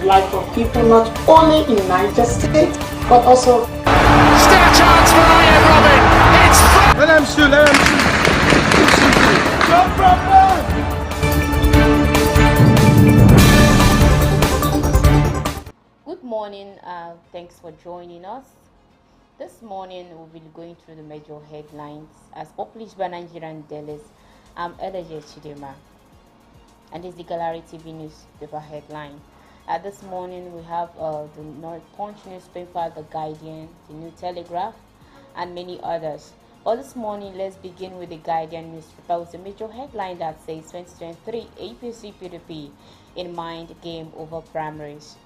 life of people not only in Niger State but also. Still a chance for Ian Robin. It's let him shoot. No problem. Good morning. Thanks for joining us. This morning we'll be going through the major headlines as published by Nigerian dailies. I'm Eleje Chidema, and this is the Gallery TV newspaper headline. This morning we have the North Punch newspaper, the Guardian, the New Telegraph, and many others. But this morning, let's begin with the Guardian newspaper with a major headline that says 2023 APC PDP in mind game over primaries.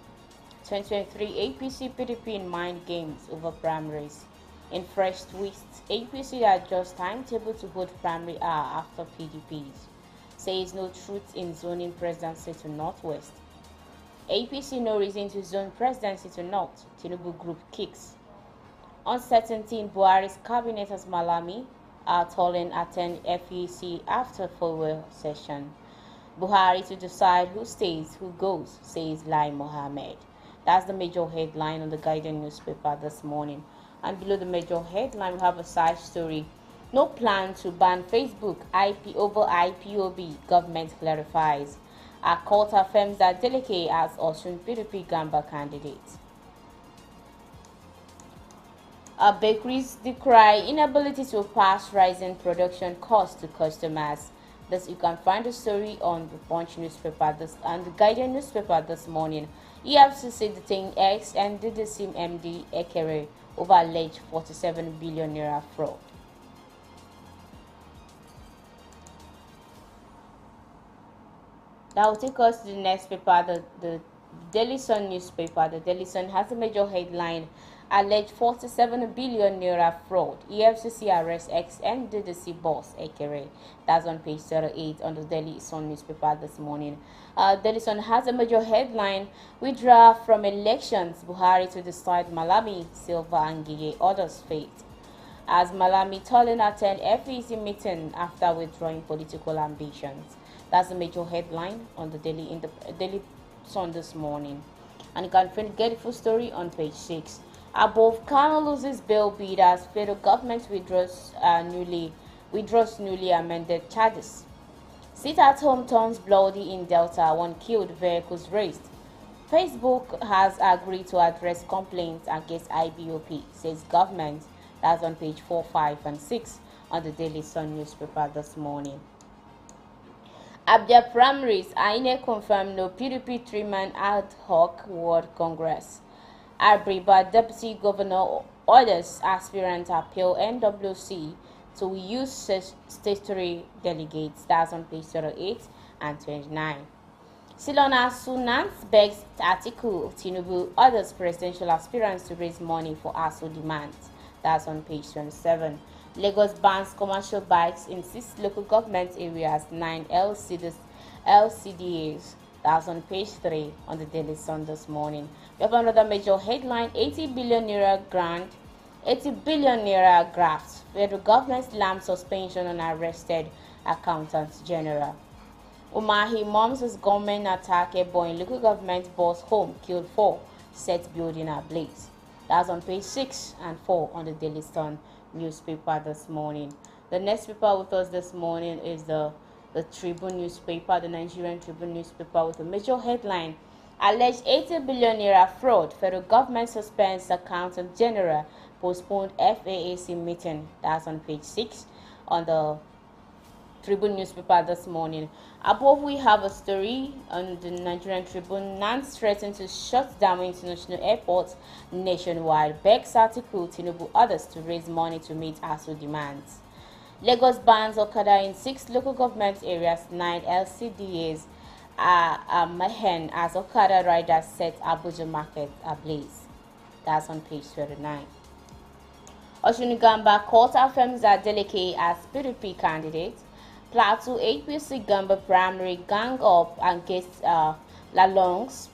2023 APC PDP in mind games over primaries. In fresh twists, APC adjusts timetable to hold primary hour after PDPs. Says no truth in zoning presidency to Northwest. APC no reason to zone presidency to North. Tinubu group kicks. Uncertainty in Buhari's cabinet as Malami Tolan attend FEC after farewell session. Buhari to decide who stays, who goes, says Lai Mohammed. That's the major headline on the Guardian newspaper this morning. And below the major headline, we have a side story. No plan to ban Facebook IP over IPOB, government clarifies. A court affirms that Deleke as Osun PDP Gamba candidate. Bakeries decry inability to pass rising production costs to customers. This you can find the story on the Punch newspaper and the Guardian newspaper this morning. EFCC detained ex and DDC MD Ekere over alleged 47 billion naira fraud. That will take us to the next paper, the Daily Sun newspaper. The Daily Sun has a major headline: alleged 47 billion naira fraud. EFCC arrests ex and DDC boss Ekere. That's on page 38 on the Daily Sun newspaper this morning. Daily Sun has a major headline: withdraw from elections, Buhari to decide Malami, Silva and Giye orders fate. As Malami Tolan attend FEC meeting after withdrawing political ambitions. That's the major headline on the Daily Sun this morning. And you can get the full story on page 6. Above, Kano loses bail bid as federal government withdraws newly amended charges. Sit at home turns bloody in Delta, 1 killed, vehicles raised. Facebook has agreed to address complaints against IBOP, says government. That's on page 4, 5, and 6 on the Daily Sun newspaper this morning. Abia primaries, INEC confirmed no PDP 3-man ad hoc World Congress. Abriba Deputy Governor orders aspirant appeal NWC to use statutory delegates. That's on page 38 and 29. Silona Sunans begs Atiku Tinubu orders presidential aspirants to raise money for ASU demands. That's on page 27. Lagos bans commercial bikes in 6 local government areas, 9 LCDAs. That's on page 3 on the Daily Sun this morning. We have another major headline: 80 billion naira grant, 80 billion naira graft. Federal government slams suspension on arrested accountant general. Umahi moms government attack a boy in local government boss home, killed 4, set building ablaze. That's on page 6 and 4 on the Daily Sun newspaper this morning. The next paper with us this morning is the Tribune newspaper, the Nigerian Tribune newspaper, with a major headline: alleged 80 billion naira fraud. Federal government suspends accountant general, postponed FAAC meeting. That's on page 6 on the Tribune newspaper this morning. Above, we have a story on the Nigerian Tribune. NANS threatened to shut down international airports nationwide. Begs Atiku Tinubu others to raise money to meet ASU demands. Lagos bans Okada in 6 local government areas, 9 LCDAs are mayhem as Okada riders set Abuja market ablaze. That's on page 39. Oshunigamba court affirms that Deleke as PDP candidate. Plateau APC Gamba primary gang up against Lalong's.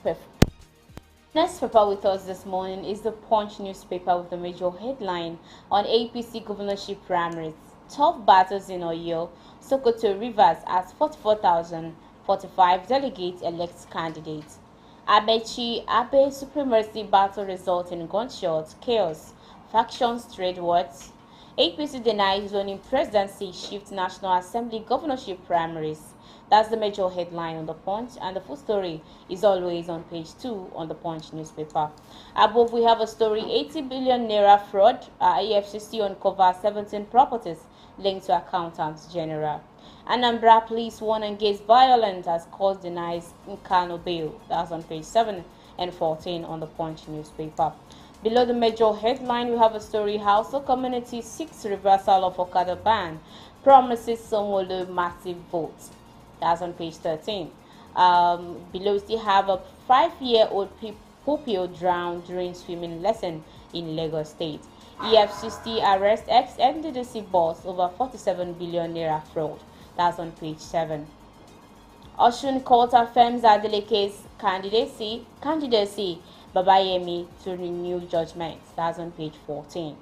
Next paper with us this morning is the Punch newspaper with the major headline on APC governorship primaries. Tough battles in Oyo, Sokoto Rivers as 44,045 delegates elect candidates. Abe supremacy battle results in gunshots, chaos, factions trade wars. APC denies zoning presidency shift National Assembly governorship primaries. That's the major headline on the Punch, and the full story is always on page 2 on the Punch newspaper. Above, we have a story: 80 billion naira fraud. EFCC uncovers 17 properties linked to accountants general. Anambra police warn against violence as court denies Nkano bail. That's on page 7 and 14 on the Punch newspaper. Below the major headline, we have a story: Hausa community seeks reversal of Okada ban, promises Sanwo-Olu massive votes. That's on page 13. Below, we still have a 5-year-old pupil drowned during swimming lesson in Lagos State. EFCC arrest ex-NDDC boss over 47 billion naira fraud. That's on page 7. Osun court affirms Adeleke's candidacy, Babayemi to renew judgment. That's on page 14.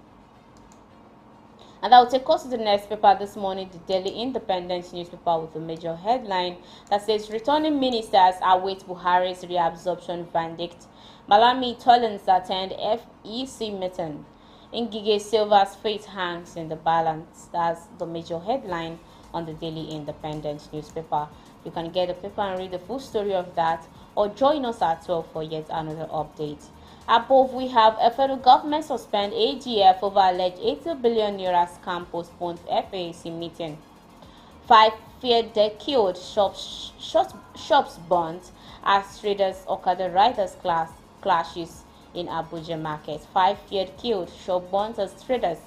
And that will take us to the next paper this morning, the Daily Independent newspaper, with a major headline that says returning ministers await Buhari's reabsorption verdict. Malami Tollins attend FEC meeting. Ngige Silva's fate hangs in the balance. That's the major headline on the Daily Independent newspaper. You can get the paper and read the full story of that, or join us at 12 for yet another update. Above, we have a federal government suspend AGF over alleged 80 billion naira scam, postponed FAC meeting. 5 feared dead killed, shops burnt as traders Okada riders clashes in Abuja market. 5 feared killed, shop burnt as traders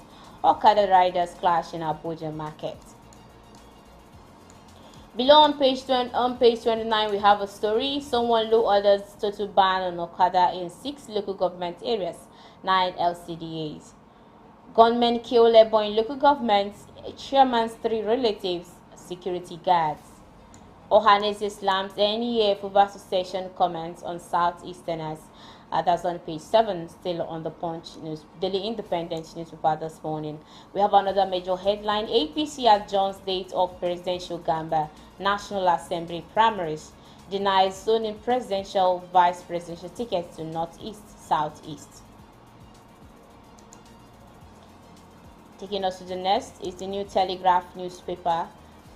Okada riders clash in Abuja market. Below on page 29, we have a story: Sanwo-Olu orders total ban on Okada in 6 local government areas, 9 LCDAs. Gunmen kill labor in local governments, chairman's 3 relatives, security guards. Ohanese slams NEF over succession comments on Southeasterners. That's on page 7, still on the Punch news, Daily Independent newspaper this morning. We have another major headline: APC adjourns date of presidential Gamba National Assembly primaries, denies zoning presidential, vice presidential tickets to Northeast, Southeast. Taking us to the next is the New Telegraph newspaper.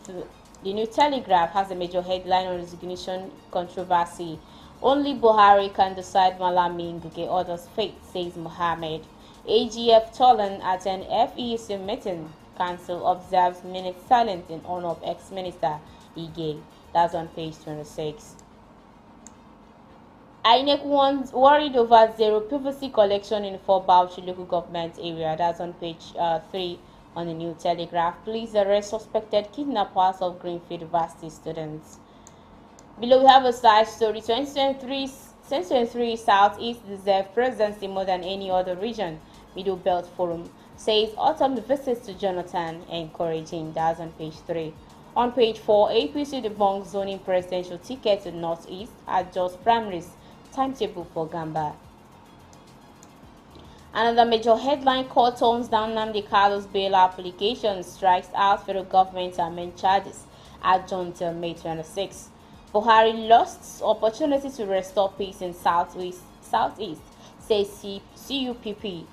The New Telegraph has a major headline on resignation controversy. Only Buhari can decide Malami Ngige orders fate, says Mohammed. AGF Tolan at an FEC meeting. Council observes minute silence in honor of ex-minister Ige. That's on page 26. INEC worried over zero PVC collection in 4 Bauchi local government area. That's on page 3 on the New Telegraph. Police arrest suspected kidnappers of Greenfield University students. Below, we have a side story: 2023 Southeast deserve presidency more than any other region. Middle Belt Forum says autumn visits to Jonathan encouraging. That's on page 3. On page 4, APC debunks zoning presidential ticket to Northeast, adjusts primaries timetable for Gamba. Another major headline: court tones down Nnamdi Kalu's bail application, strikes out federal government amend charges, adjourned till May 26. Buhari lost opportunity to restore peace in Southeast, says CUPP.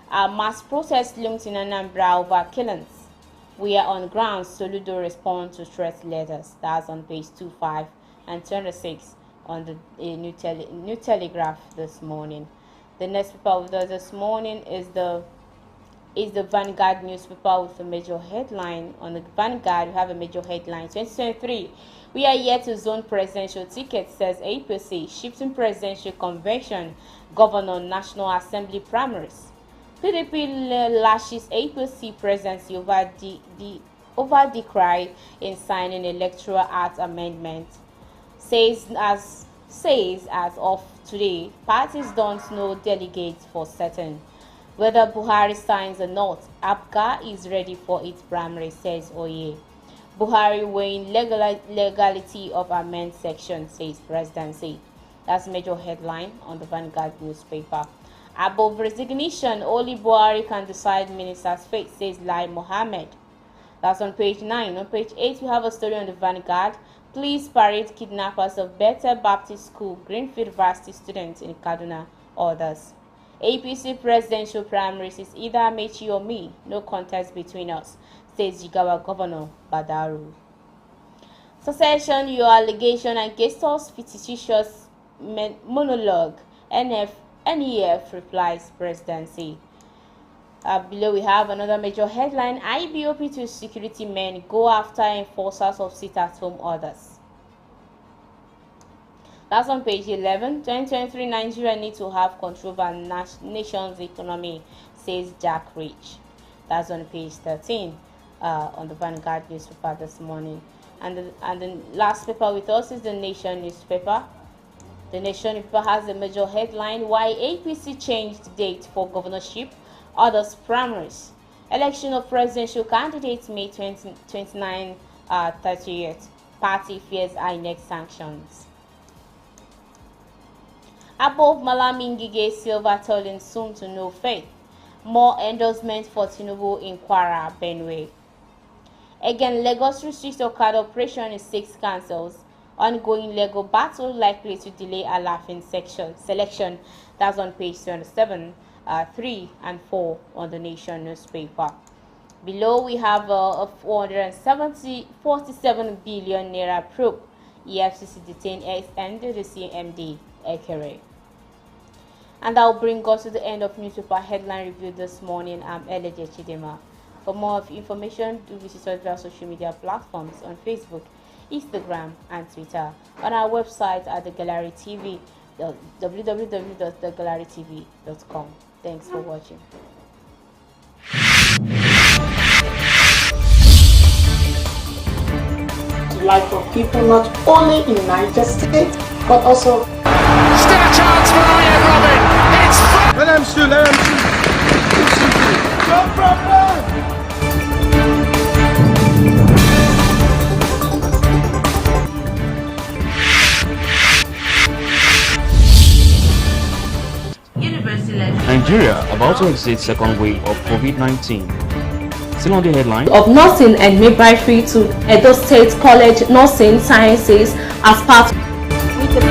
Mass protest looms in Anambra over killings. We are on ground. Soludo respond to threat letters. That's on page 25 and 26 on the New Telegraph this morning. The next paper with us this morning is the Vanguard newspaper with a major headline. On the Vanguard, we have a major headline: 2023, we are yet to zone presidential tickets, says APC, shifting presidential convention, governor National Assembly primaries. PDP lashes APC presidency over decry in signing Electoral Act amendment. Says as of today, parties don't know delegates for certain. Whether Buhari signs or not, APGA is ready for its primary, says Oye. Buhari weighing legality of amend section, says presidency. That's major headline on the Vanguard newspaper. Above resignation, only Buhari can decide minister's fate, says Lai Mohammed. That's on page 9. On page 8, we have a story on the Vanguard. Police parade kidnappers of Bethel Baptist School, Greenfield Varsity students in Kaduna, others. APC presidential primaries is either Amechi or me, no contest between us, says Jigawa Governor Badaru. Succession, your allegation and Gestor's fictitious monologue, NEF replies presidency. Below we have another major headline, IBOP to security men go after enforcers of sit-at-home orders. That's on page 11. 2023 Nigeria needs to have control over nation's economy, says Jack Rich. That's on page 13 on the Vanguard newspaper this morning. And the last paper with us is the Nation newspaper. The Nation newspaper has a major headline, why APC changed date for governorship, others primaries. Election of presidential candidates May 29, 30th. Party fears INEC sanctions. Above Malami Ngige Silva telling soon to no faith. More endorsement for Tinubu in Kwara, Benue. Again, Lagos restricts Okada operation in 6 councils. Ongoing legal battle likely to delay Alafin selection. That's on page 27, 3 and 4 on the Nation newspaper. Below we have a 47 billion naira probe. EFCC detained ex-NDDC MD Ekere. And that will bring us to the end of newspaper headline review this morning. I'm Eleje Chidema. For more information, do visit us via social media platforms on Facebook, Instagram, and Twitter. On our website at The Gallery TV, www.thegallerytv.com. Thanks for watching. The life of people not only in Niger State, but also Still a chance for Ian Robin. It's Let him shoot, let him shoot. No problem. Nigeria about to exit second wave of COVID-19. Still on the headline of nursing and midwifery to Edo State College Nursing Sciences as part With the